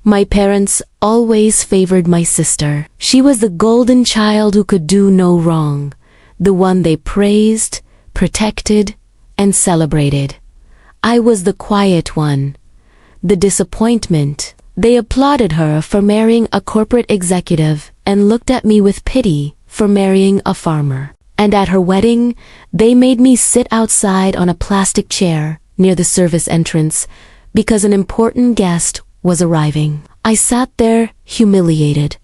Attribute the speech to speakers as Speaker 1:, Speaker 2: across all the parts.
Speaker 1: My parents always favored my sister. She was the golden child who could do no wrong, the one they praised, protected, and celebrated. I was the quiet one, the disappointment. They applauded her for marrying a corporate executive and looked at me with pity for marrying a farmer. And at her wedding, they made me sit outside on a plastic chair near the service entrance because an important guest was arriving. I sat there humiliated,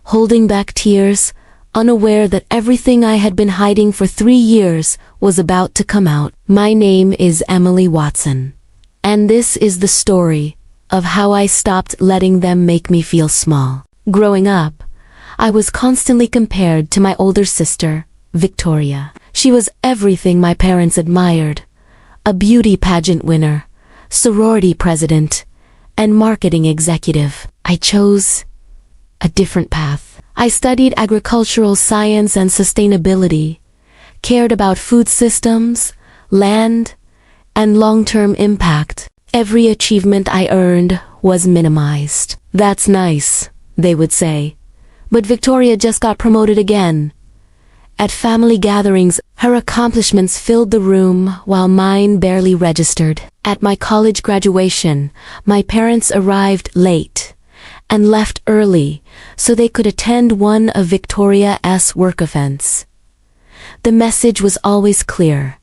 Speaker 1: holding back tears, unaware that everything I had been hiding for 3 years was about to come out. My name is Emily Watson, and this is the story of how I stopped letting them make me feel small. Growing up, I was constantly compared to my older sister, Victoria. She was everything my parents admired: a beauty pageant winner, sorority president, and marketing executive. I chose a different path. I studied agricultural science and sustainability, cared about food systems, land, and long-term impact. Every achievement I earned was minimized. "That's nice," they would say, "but Victoria just got promoted again." At family gatherings, her accomplishments filled the room while mine barely registered. At my college graduation, my parents arrived late and left early so they could attend one of Victoria's work events. The message was always clear.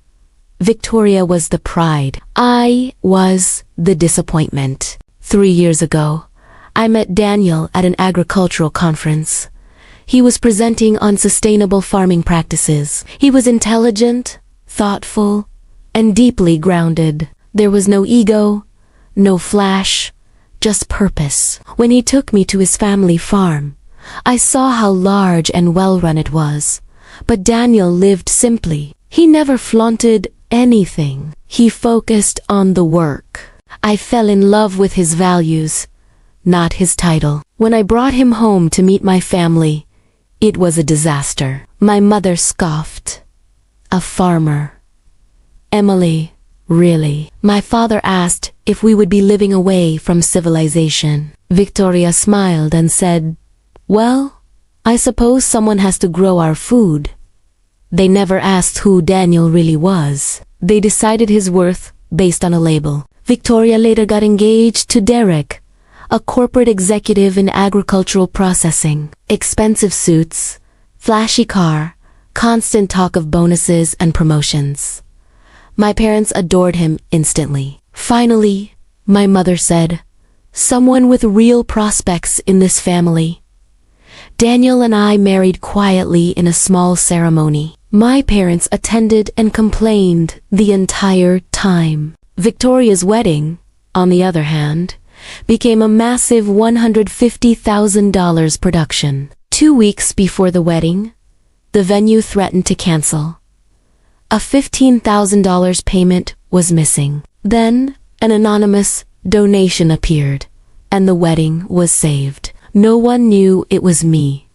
Speaker 1: Victoria was the pride. I was the disappointment. 3 years ago, I met Daniel at an agricultural conference. He was presenting on sustainable farming practices. He was intelligent, thoughtful, and deeply grounded. There was no ego, no flash, just purpose. When he took me to his family farm, I saw how large and well-run it was. But Daniel lived simply. He never flaunted anything. He focused on the work. I fell in love with his values, not his title. When I brought him home to meet my family, it was a disaster. My mother scoffed. "A farmer? Emily, really?" My father asked if we would be living away from civilization. Victoria smiled and said, "Well, I suppose someone has to grow our food." They never asked who Daniel really was. They decided his worth based on a label. Victoria later got engaged to Derek, a corporate executive in agricultural processing. Expensive suits, flashy car, constant talk of bonuses and promotions. My parents adored him instantly. Finally, my mother said, "Someone with real prospects in this family." Daniel and I married quietly in a small ceremony. My parents attended and complained the entire time. Victoria's wedding, on the other hand, became a massive $150,000 production. 2 weeks before the wedding, the venue threatened to cancel. A $15,000 payment was missing. Then, an anonymous donation appeared, and the wedding was saved. No one knew it was me.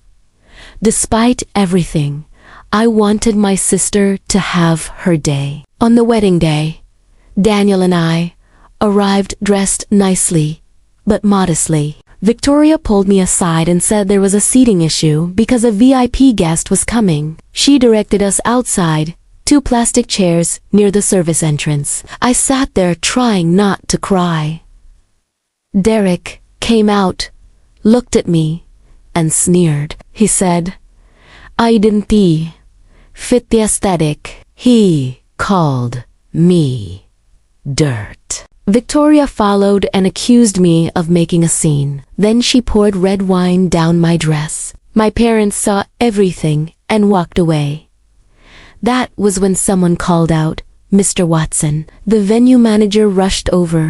Speaker 1: Despite everything, I wanted my sister to have her day. On the wedding day, Daniel and I arrived dressed nicely, but modestly. Victoria pulled me aside and said there was a seating issue because a VIP guest was coming. She directed us outside, 2 plastic chairs near the service entrance. I sat there trying not to cry. Derek came out, looked at me, and sneered. He said, "I didn't fit the aesthetic." He called me dirt. Victoria followed and accused me of making a scene. Then she poured red wine down my dress. My parents saw everything and walked away. That was when someone called out, "Mr. Watson." The venue manager rushed over,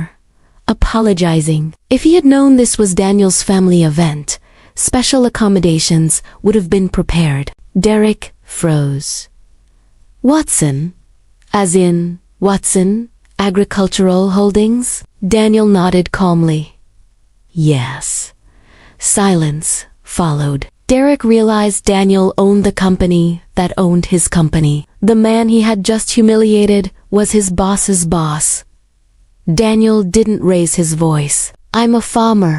Speaker 1: apologizing. If he had known this was Daniel's family event, special accommodations would have been prepared. Derek froze. "Watson? As in Watson Agricultural Holdings?" Daniel nodded calmly. "Yes." Silence followed. Derek realized Daniel owned the company that owned his company. The man he had just humiliated was his boss's boss. Daniel didn't raise his voice. "I'm a farmer,"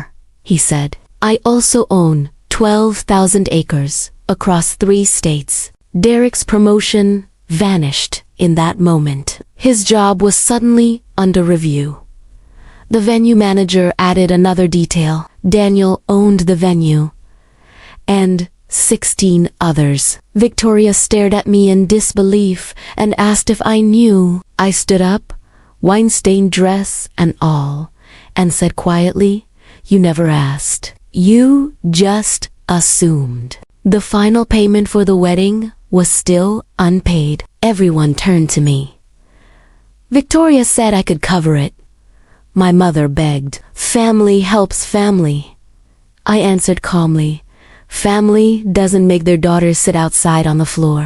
Speaker 1: he said. I also own 12,000 acres across 3 states. Derek's promotion vanished in that moment. His job was suddenly under review. The venue manager added another detail. Daniel owned the venue and 16 others. Victoria stared at me in disbelief and asked if I knew. I stood up, wine-stained dress and all, and said quietly, "You never asked. You just assumed." The final payment for the wedding was still unpaid. Everyone turned to me. Victoria said I could cover it. My mother begged. Family helps family. I answered calmly. Family doesn't make their daughters sit outside on the floor.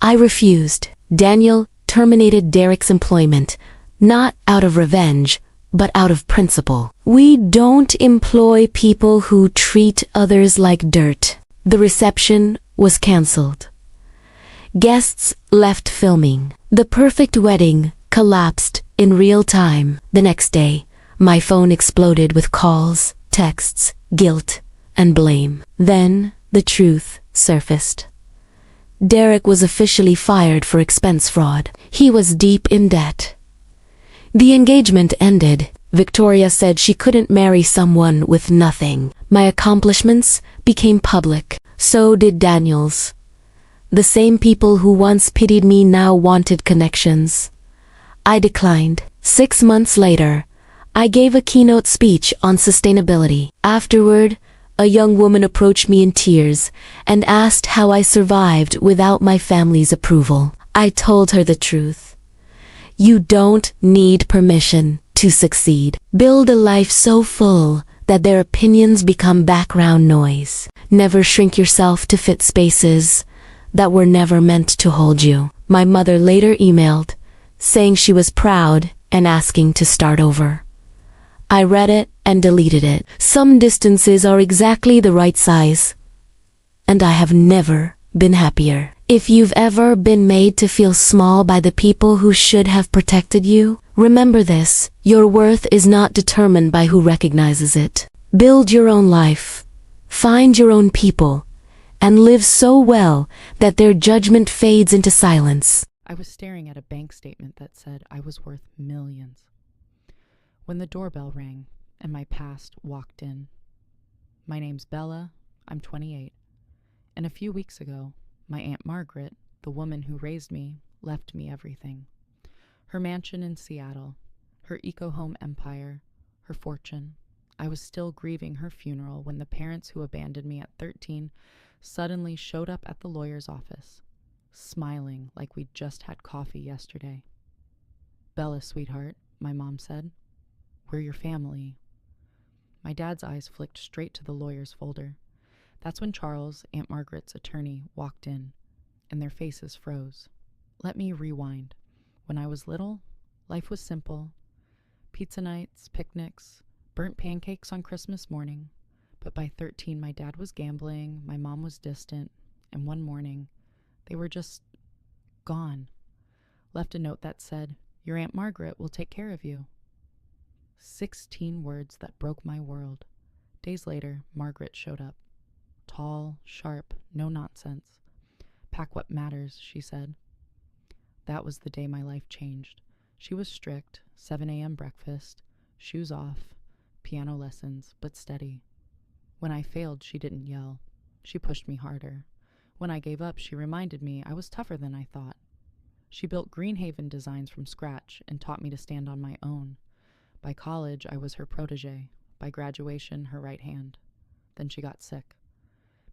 Speaker 1: I refused. Daniel terminated Derek's employment, not out of revenge, but out of principle. We don't employ people who treat others like dirt. The reception was cancelled. Guests left filming. The perfect wedding collapsed in real time. The next day, my phone exploded with calls, texts, guilt, and blame. Then the truth surfaced. Derek was officially fired for expense fraud. He was deep in debt. The engagement ended. Victoria said she couldn't marry someone with nothing. My accomplishments became public. So did Daniel's. The same people who once pitied me now wanted connections. I declined. 6 months later, I gave a keynote speech on sustainability. Afterward, a young woman approached me in tears and asked how I survived without my family's approval. I told her the truth. You don't need permission to succeed. Build a life so full that their opinions become background noise. Never shrink yourself to fit spaces that were never meant to hold you. My mother later emailed, saying she was proud and asking to start over. I read it and deleted it. Some distances are exactly the right size, and I have never been happier. If you've ever been made to feel small by the people who should have protected you, remember this: your worth is not determined by who recognizes it. Build your own life, find your own people, and live so well that their judgment fades into silence.
Speaker 2: I was staring at a bank statement that said I was worth millions, when the doorbell rang and my past walked in. My name's Bella, I'm 28, and a few weeks ago, my Aunt Margaret, the woman who raised me, left me everything. Her mansion in Seattle, her eco-home empire, her fortune. I was still grieving her funeral when the parents who abandoned me at 13 suddenly showed up at the lawyer's office, smiling like we'd just had coffee yesterday. "Bella, sweetheart," my mom said. "We're your family." My dad's eyes flicked straight to the lawyer's folder. That's when Charles, Aunt Margaret's attorney, walked in, and their faces froze. Let me rewind. When I was little, life was simple. Pizza nights, picnics, burnt pancakes on Christmas morning. But by 13, my dad was gambling, my mom was distant, and one morning, they were just gone. Left a note that said, "Your Aunt Margaret will take care of you." 16 words that broke my world. Days later, Margaret showed up. Tall, sharp, no nonsense. "Pack what matters," she said. That was the day my life changed. She was strict, 7 a.m. breakfast, shoes off, piano lessons, but steady. When I failed, she didn't yell. She pushed me harder. When I gave up, she reminded me I was tougher than I thought. She built Greenhaven designs from scratch and taught me to stand on my own. By college, I was her protege. By graduation, her right hand. Then she got sick.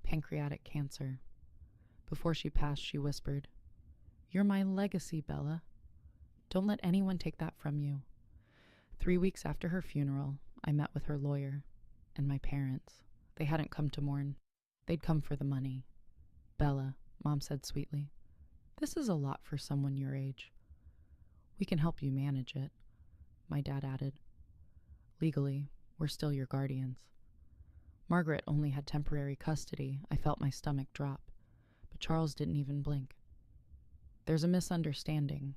Speaker 2: Pancreatic cancer. Before she passed, she whispered, "You're my legacy, Bella. Don't let anyone take that from you." 3 weeks after her funeral, I met with her lawyer and my parents. They hadn't come to mourn. They'd come for the money. "Bella," Mom said sweetly, "this is a lot for someone your age. We can help you manage it," my dad added. "Legally, we're still your guardians." Margaret only had temporary custody. I felt my stomach drop, but Charles didn't even blink. "There's a misunderstanding,"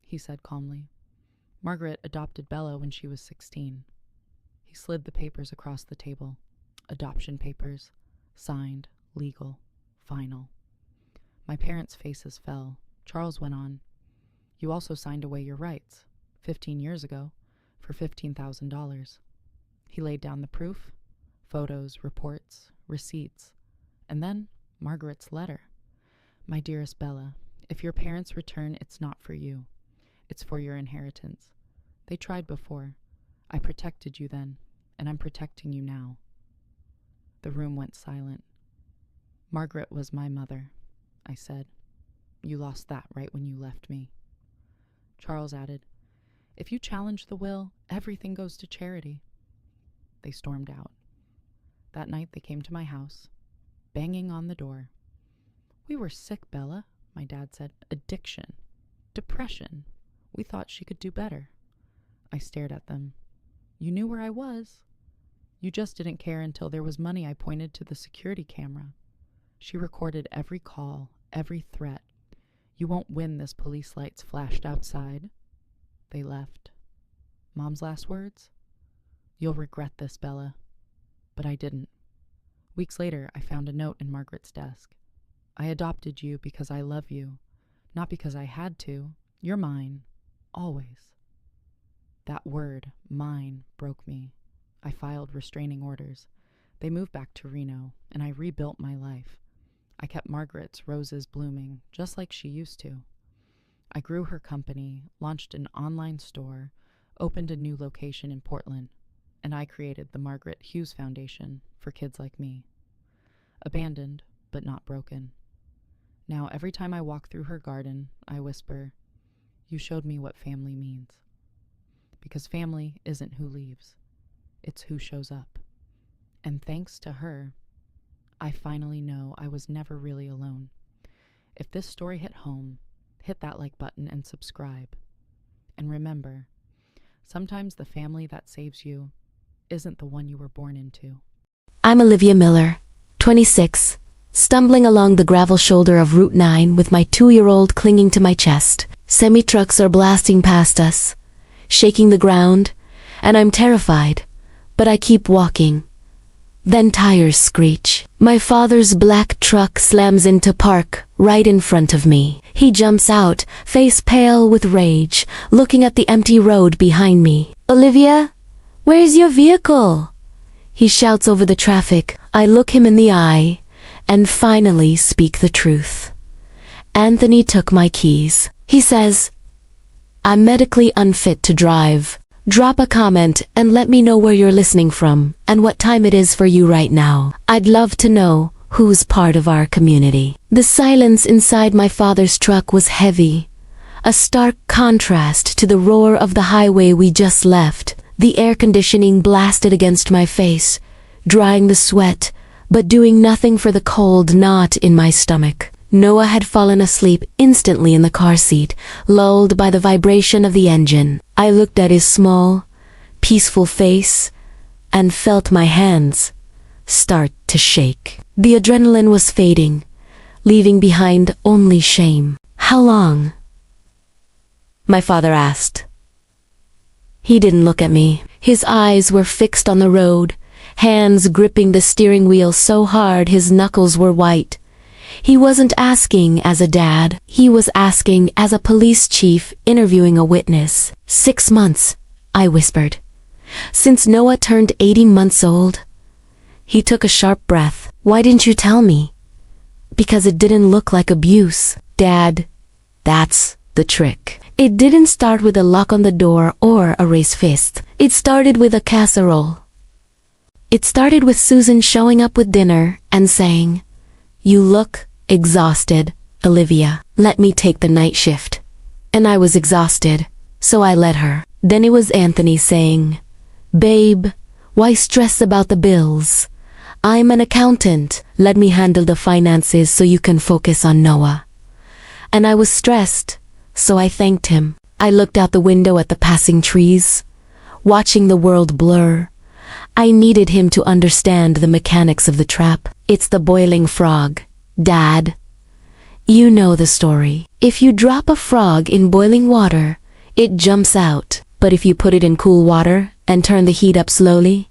Speaker 2: he said calmly. "Margaret adopted Bella when she was 16. He slid the papers across the table. adoption papers, signed, legal, final. My parents' faces fell. Charles went on, "You also signed away your rights, 15 years ago, for $15,000. He laid down the proof, photos, reports, receipts, and then Margaret's letter. "My dearest Bella, if your parents return, it's not for you. It's for your inheritance. They tried before. I protected you then, and I'm protecting you now." The room went silent. "Margaret was my mother," I said. "You lost that right when you left me." Charles added, "If you challenge the will, everything goes to charity." They stormed out. That night they came to my house, banging on the door. "We were sick, Bella," my dad said. "Addiction. Depression. We thought she could do better." I stared at them. "You knew where I was. You just didn't care until there was money." I pointed to the security camera. "She recorded every call, every threat. You won't win," this police lights flashed outside. They left. Mom's last words? "You'll regret this, Bella." But I didn't. Weeks later, I found a note in Margaret's desk. "I adopted you because I love you, not because I had to. You're mine, always." That word, mine, broke me. I filed restraining orders. They moved back to Reno, and I rebuilt my life. I kept Margaret's roses blooming, just like she used to. I grew her company, launched an online store, opened a new location in Portland, and I created the Margaret Hughes Foundation for kids like me. Abandoned, but not broken. Now, every time I walk through her garden, I whisper, "You showed me what family means." Because family isn't who leaves, it's who shows up. And thanks to her, I finally know I was never really alone. If this story hit home, hit that like button and subscribe. And remember, sometimes the family that saves you isn't the one you were born into.
Speaker 1: I'm Olivia Miller, 26, stumbling along the gravel shoulder of Route 9 with my 2-year-old clinging to my chest. Semi-trucks are blasting past us, shaking the ground, and I'm terrified, but I keep walking. Then tires screech. My father's black truck slams into park right in front of me. He jumps out, face pale with rage, looking at the empty road behind me. "Olivia, where's your vehicle?" He shouts over the traffic. I look him in the eye and finally speak the truth. "Anthony took my keys." He says, "I'm medically unfit to drive. Drop a comment and let me know where you're listening from and what time it is for you right now. I'd love to know who's part of our community." The silence inside my father's truck was heavy, a stark contrast to the roar of the highway we just left. The air conditioning blasted against my face, drying the sweat, but doing nothing for the cold knot in my stomach. Noah had fallen asleep instantly in the car seat, lulled by the vibration of the engine. I looked at his small, peaceful face and felt my hands start to shake. The adrenaline was fading, leaving behind only shame. "How long?" my father asked. He didn't look at me. His eyes were fixed on the road, hands gripping the steering wheel so hard his knuckles were white. He wasn't asking as a dad, he was asking as a police chief interviewing a witness. 6 months, I whispered. "Since Noah turned 80 months old." He took a sharp breath. "Why didn't you tell me?" "Because it didn't look like abuse, Dad. That's the trick. It didn't start with a lock on the door or a raised fist. It started with a casserole. It started with Susan showing up with dinner and saying, 'You look exhausted, Olivia. Let me take the night shift.' And I was exhausted, so I let her. Then it was Anthony saying, 'Babe, why stress about the bills? I'm an accountant. Let me handle the finances so you can focus on Noah.' And I was stressed, so I thanked him. I looked out the window at the passing trees, watching the world blur. I needed him to understand the mechanics of the trap. It's the boiling frog, Dad. You know the story. If you drop a frog in boiling water, it jumps out. But if you put it in cool water and turn the heat up slowly,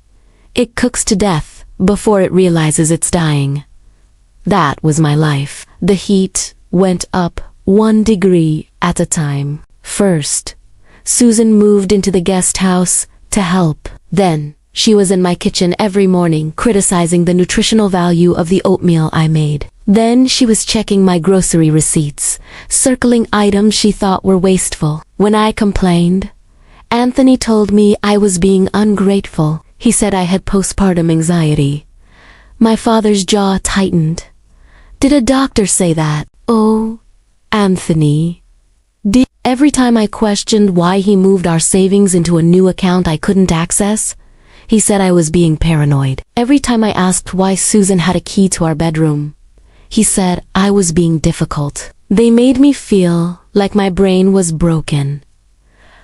Speaker 1: it cooks to death. before it realizes it's dying. That was my life. The heat went up 1 degree at a time. First, Susan moved into the guest house to help. Then, she was in my kitchen every morning criticizing the nutritional value of the oatmeal I made. Then she was checking my grocery receipts, circling items she thought were wasteful. When I complained, Anthony told me I was being ungrateful. He said I had postpartum anxiety. My father's jaw tightened. Did a doctor say that? Oh, Anthony. Every time I questioned why he moved our savings into a new account I couldn't access, he said I was being paranoid. Every time I asked why Susan had a key to our bedroom, he said I was being difficult. They made me feel like my brain was broken.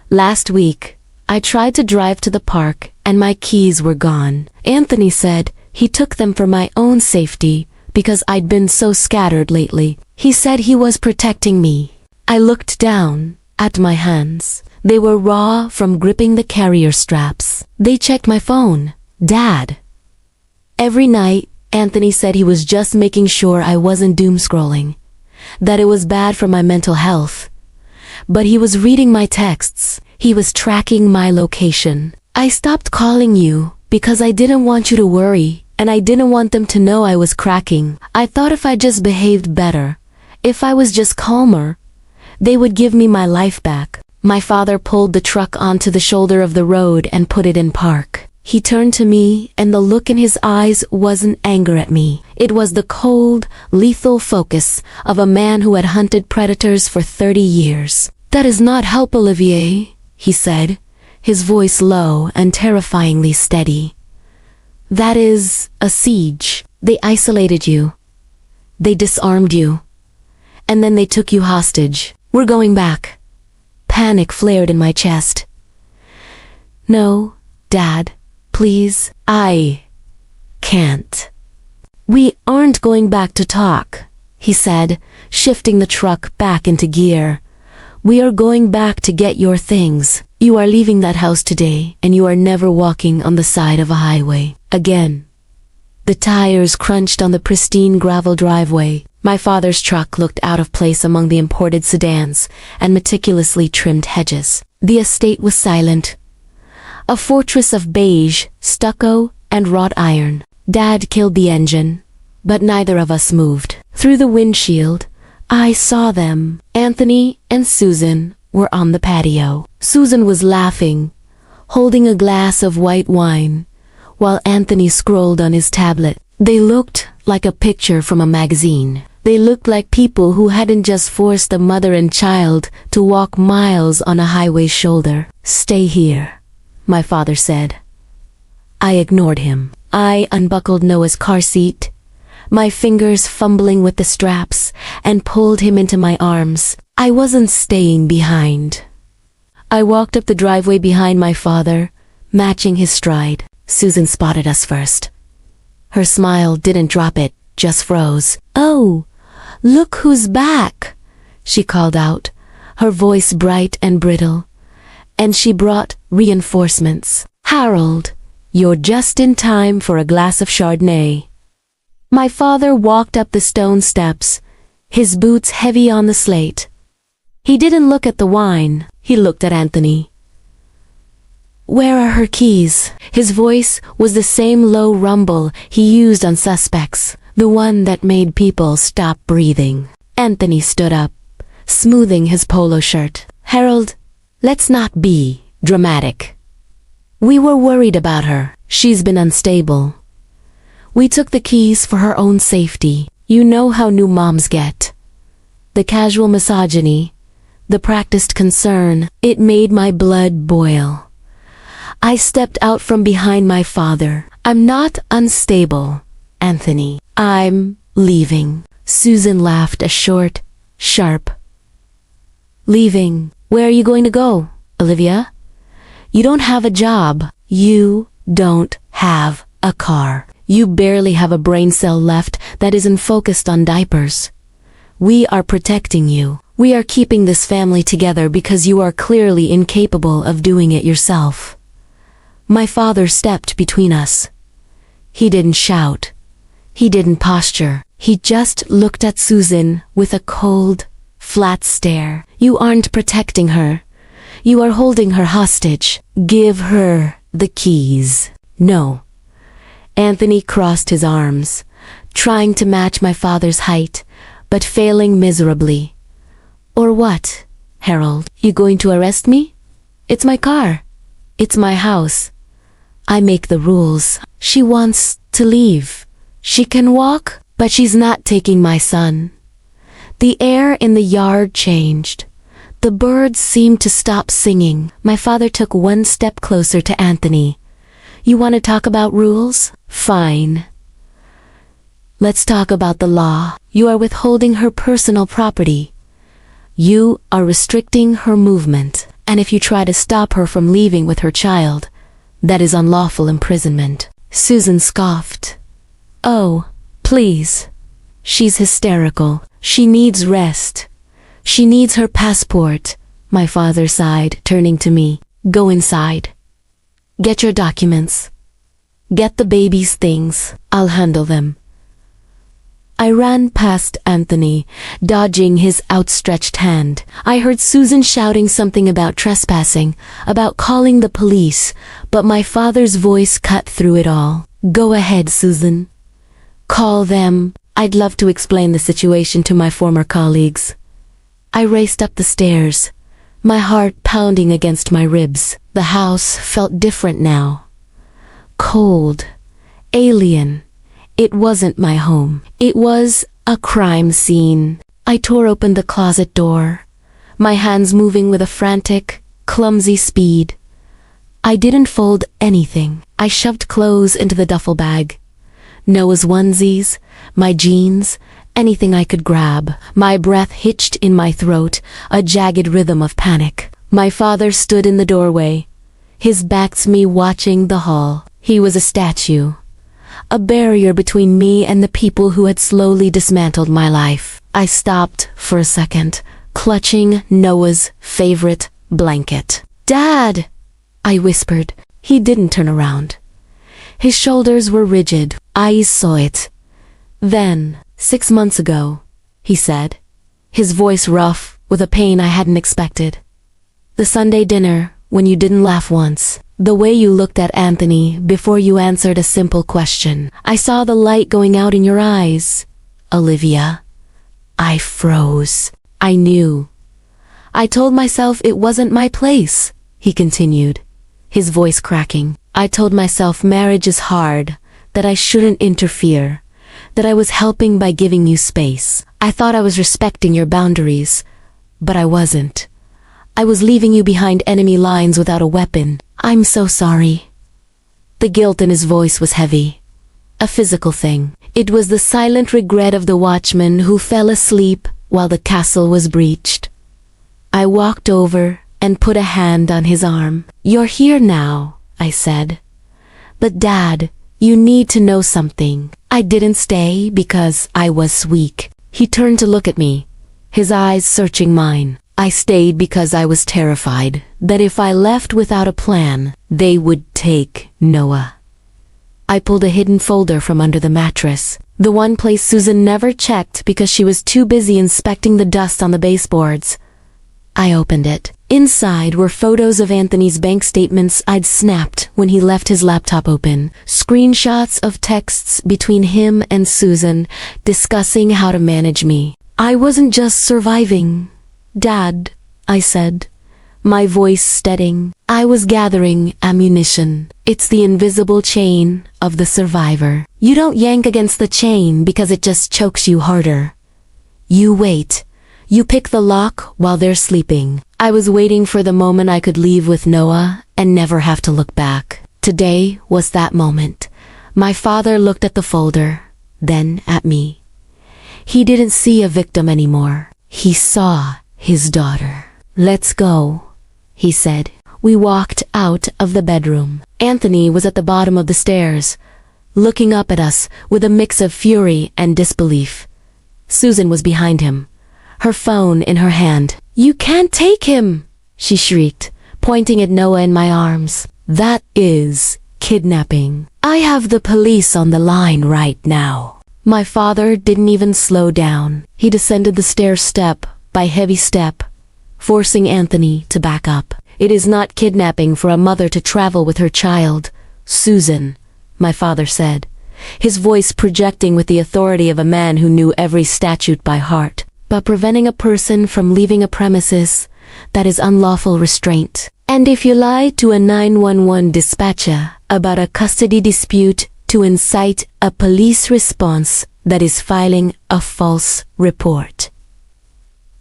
Speaker 1: Last week, I tried to drive to the park and my keys were gone. Anthony said he took them for my own safety because I'd been so scattered lately. He said he was protecting me. I looked down at my hands. They were raw from gripping the carrier straps. They checked my phone. Dad. Every night, Anthony said he was just making sure I wasn't doom scrolling, that it was bad for my mental health. But he was reading my texts. He was tracking my location. I stopped calling you because I didn't want you to worry, and I didn't want them to know I was cracking. I thought if I just behaved better, if I was just calmer, they would give me my life back. My father pulled the truck onto the shoulder of the road and put it in park. He turned to me, and the look in his eyes wasn't anger at me. It was the cold, lethal focus of a man who had hunted predators for 30 years. That is not help, Olivier, he said, his voice low and terrifyingly steady. That is a siege. They isolated you. They disarmed you. And then they took you hostage. We're going back. Panic flared in my chest. No, Dad, please, I can't. We aren't going back to talk, he said, shifting the truck back into gear. We are going back to get your things. You are leaving that house today, and you are never walking on the side of a highway again. The tires crunched on the pristine gravel driveway. My father's truck looked out of place among the imported sedans and meticulously trimmed hedges. The estate was silent, a fortress of beige, stucco, and wrought iron. Dad killed the engine, but neither of us moved. Through the windshield, I saw them. Anthony and Susan were on the patio. Susan was laughing, holding a glass of white wine, while Anthony scrolled on his tablet. They looked like a picture from a magazine. They looked like people who hadn't just forced a mother and child to walk miles on a highway's shoulder. Stay here, my father said. I ignored him. I unbuckled Noah's car seat, my fingers fumbling with the straps, and pulled him into my arms. I wasn't staying behind. I walked up the driveway behind my father, matching his stride. Susan spotted us first. Her smile didn't drop, it just froze. Oh, look who's back, she called out, her voice bright and brittle. And she brought reinforcements. Harold, you're just in time for a glass of Chardonnay. My father walked up the stone steps, his boots heavy on the slate. He didn't look at the wine, he looked at Anthony. Where are her keys? His voice was the same low rumble he used on suspects, the one that made people stop breathing. Anthony stood up, smoothing his polo shirt. Harold, let's not be dramatic. We were worried about her. She's been unstable. We took the keys for her own safety. You know how new moms get. The casual misogyny, the practiced concern, it made my blood boil. I stepped out from behind my father. I'm not unstable, Anthony. I'm leaving. Susan laughed a short, sharp. Leaving? Where are you going to go, Olivia? You don't have a job. You don't have a car. You barely have a brain cell left that isn't focused on diapers. We are protecting you. We are keeping this family together because you are clearly incapable of doing it yourself. My father stepped between us. He didn't shout. He didn't posture. He just looked at Susan with a cold, flat stare. You aren't protecting her. You are holding her hostage. Give her the keys. No. Anthony crossed his arms, trying to match my father's height, but failing miserably. Or what, Harold? You going to arrest me? It's my car. It's my house. I make the rules. She wants to leave. She can walk, but she's not taking my son. The air in the yard changed. The birds seemed to stop singing. My father took one step closer to Anthony. You want to talk about rules? Fine. Let's talk about the law. You are withholding her personal property. You are restricting her movement. And if you try to stop her from leaving with her child, that is unlawful imprisonment. Susan scoffed. Oh, please. She's hysterical. She needs rest. She needs her passport. My father sighed, turning to me. Go inside. Get your documents. Get the baby's things. I'll handle them. I ran past Anthony, dodging his outstretched hand. I heard Susan shouting something about trespassing, about calling the police, but my father's voice cut through it all. Go ahead, Susan. Call them. I'd love to explain the situation to my former colleagues. I raced up the stairs, my heart pounding against my ribs. The house felt different now. Cold. Alien. It wasn't my home. It was a crime scene. I tore open the closet door, my hands moving with a frantic, clumsy speed. I didn't fold anything. I shoved clothes into the duffel bag. Noah's onesies, my jeans, anything I could grab. My breath hitched in my throat, a jagged rhythm of panic. My father stood in the doorway, his back to me, watching the hall. He was a statue. A barrier between me and the people who had slowly dismantled my life. I stopped for a second, clutching Noah's favorite blanket. Dad! I whispered. He didn't turn around. His shoulders were rigid. I saw it. Then, 6 months ago, he said, his voice rough with a pain I hadn't expected. The Sunday dinner, when you didn't laugh once. The way you looked at Anthony before you answered a simple question. I saw the light going out in your eyes, Olivia. I froze. I knew. I told myself it wasn't my place, he continued, his voice cracking. I told myself marriage is hard, that I shouldn't interfere, that I was helping by giving you space. I thought I was respecting your boundaries, but I wasn't. I was leaving you behind enemy lines without a weapon. I'm so sorry. The guilt in his voice was heavy. A physical thing. It was the silent regret of the watchman who fell asleep while the castle was breached. I walked over and put a hand on his arm. You're here now, I said. But Dad, you need to know something. I didn't stay because I was weak. He turned to look at me, his eyes searching mine. I stayed because I was terrified that if I left without a plan, they would take Noah. I pulled a hidden folder from under the mattress, the one place Susan never checked because she was too busy inspecting the dust on the baseboards. I opened it. Inside were photos of Anthony's bank statements I'd snapped when he left his laptop open, screenshots of texts between him and Susan discussing how to manage me. I wasn't just surviving. Dad, I said, my voice steadying. I was gathering ammunition. It's the invisible chain of the survivor. You don't yank against the chain because it just chokes you harder. You wait. You pick the lock while they're sleeping. I was waiting for the moment I could leave with Noah and never have to look back. Today was that moment. My father looked at the folder, then at me. He didn't see a victim anymore. He saw his daughter. Let's go, he said. We walked out of the bedroom. Anthony was at the bottom of the stairs, looking up at us with a mix of fury and disbelief. Susan was behind him, her phone in her hand. You can't take him, she shrieked, pointing at Noah in my arms. That is kidnapping. I have the police on the line right now. My father didn't even slow down. He descended the stairs step by heavy step, forcing Anthony to back up. It is not kidnapping for a mother to travel with her child, Susan, my father said, his voice projecting with the authority of a man who knew every statute by heart. But preventing a person from leaving a premises, that is unlawful restraint. And if you lie to a 911 dispatcher about a custody dispute to incite a police response, that is filing a false report.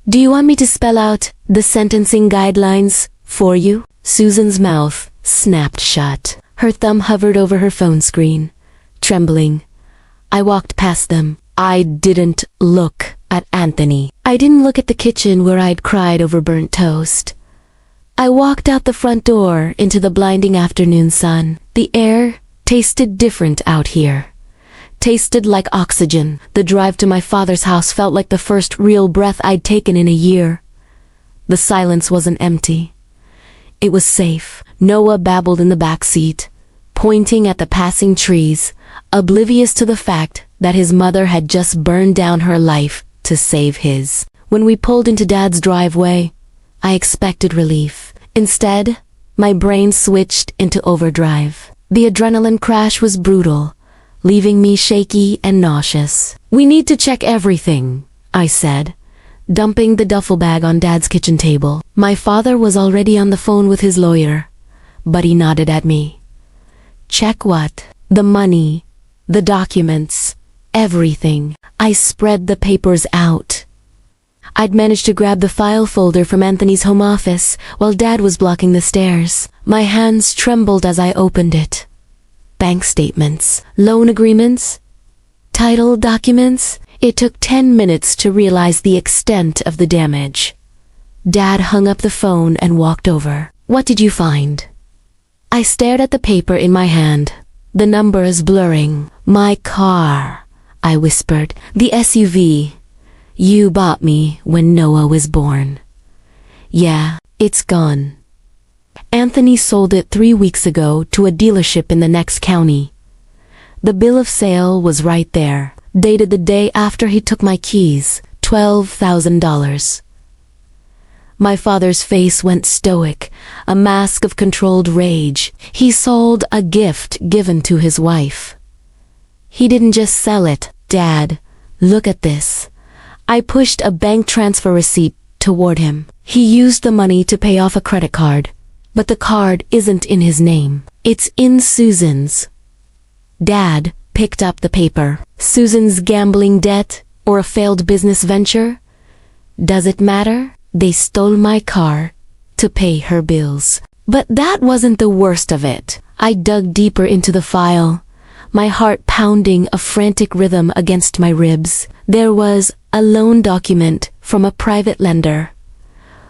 Speaker 1: Do you want me to spell out the sentencing guidelines for you? Susan's mouth snapped shut. Her thumb hovered over her phone screen, trembling. I walked past them. I didn't look at Anthony. I didn't look at the kitchen where I'd cried over burnt toast. I walked out the front door into the blinding afternoon sun. The air tasted different out here. Tasted like oxygen. The drive to my father's house felt like the first real breath I'd taken in a year. The silence wasn't empty. It was safe. Noah babbled in the back seat, pointing at the passing trees, oblivious to the fact that his mother had just burned down her life to save his. When we pulled into Dad's driveway, I expected relief. Instead, my brain switched into overdrive. The adrenaline crash was brutal, leaving me shaky and nauseous. We need to check everything, I said, dumping the duffel bag on Dad's kitchen table. My father was already on the phone with his lawyer, but he nodded at me. Check what? The money, the documents, everything. I spread the papers out. I'd managed to grab the file folder from Anthony's home office while Dad was blocking the stairs. My hands trembled as I opened it. Bank statements, loan agreements, title documents. It took 10 minutes to realize the extent of the damage. Dad hung up the phone and walked over. What did you find? I stared at the paper in my hand, the numbers blurring. My car, I whispered. The SUV. You bought me when Noah was born. Yeah, it's gone. Anthony sold it 3 weeks ago to a dealership in the next county. The bill of sale was right there, dated the day after he took my keys, $12,000. My father's face went stoic, a mask of controlled rage. He sold a gift given to his wife. He didn't just sell it. Dad, look at this. I pushed a bank transfer receipt toward him. He used the money to pay off a credit card, but the card isn't in his name. It's in Susan's. Dad picked up the paper. Susan's gambling debt or a failed business venture? Does it matter? They stole my car to pay her bills. But that wasn't the worst of it. I dug deeper into the file, my heart pounding a frantic rhythm against my ribs. There was a loan document from a private lender.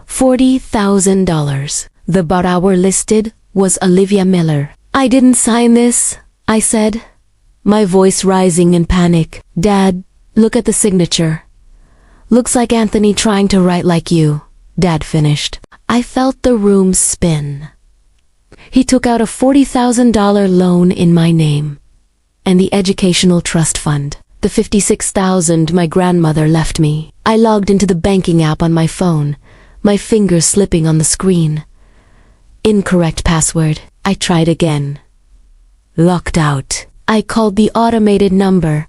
Speaker 1: $40,000. The borrower listed was Olivia Miller. I didn't sign this, I said, my voice rising in panic. Dad, look at the signature. Looks like Anthony trying to write like you, Dad finished. I felt the room spin. He took out a $40,000 loan in my name, and the educational trust fund, the $56,000 my grandmother left me. I logged into the banking app on my phone, my fingers slipping on the screen. Incorrect password. I tried again. Locked out. I called the automated number,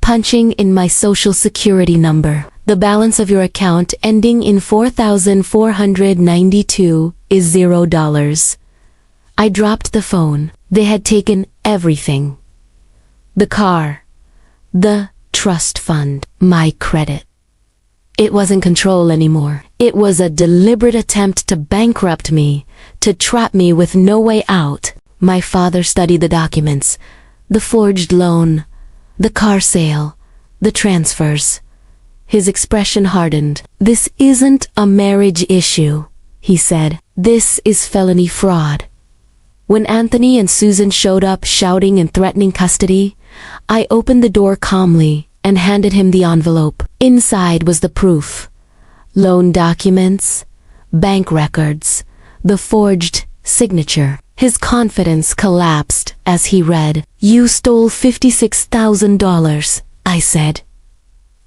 Speaker 1: punching in my social security number. The balance of your account ending in 4,492 is $0. I dropped the phone. They had taken everything. The car, the trust fund, my credit. It wasn't control anymore. It was a deliberate attempt to bankrupt me, to trap me with no way out. My father studied the documents, the forged loan, the car sale, the transfers. His expression hardened. This isn't a marriage issue, he said. This is felony fraud. When Anthony and Susan showed up shouting and threatening custody, I opened the door calmly and handed him the envelope. Inside was the proof. Loan documents, bank records, the forged signature. His confidence collapsed as he read. "You stole $56,000, I said.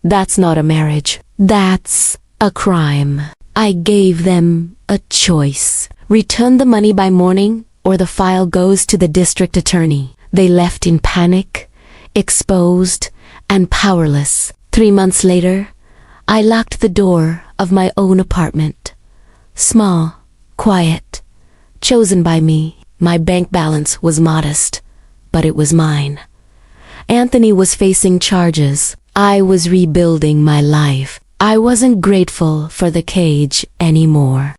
Speaker 1: "That's not a marriage. That's a crime." I gave them a choice. Return the money by morning, or the file goes to the district attorney. They left in panic, exposed, and powerless. 3 months later, I locked the door of my own apartment. Small, quiet, chosen by me. My bank balance was modest, but it was mine. Anthony was facing charges. I was rebuilding my life. I wasn't grateful for the cage anymore.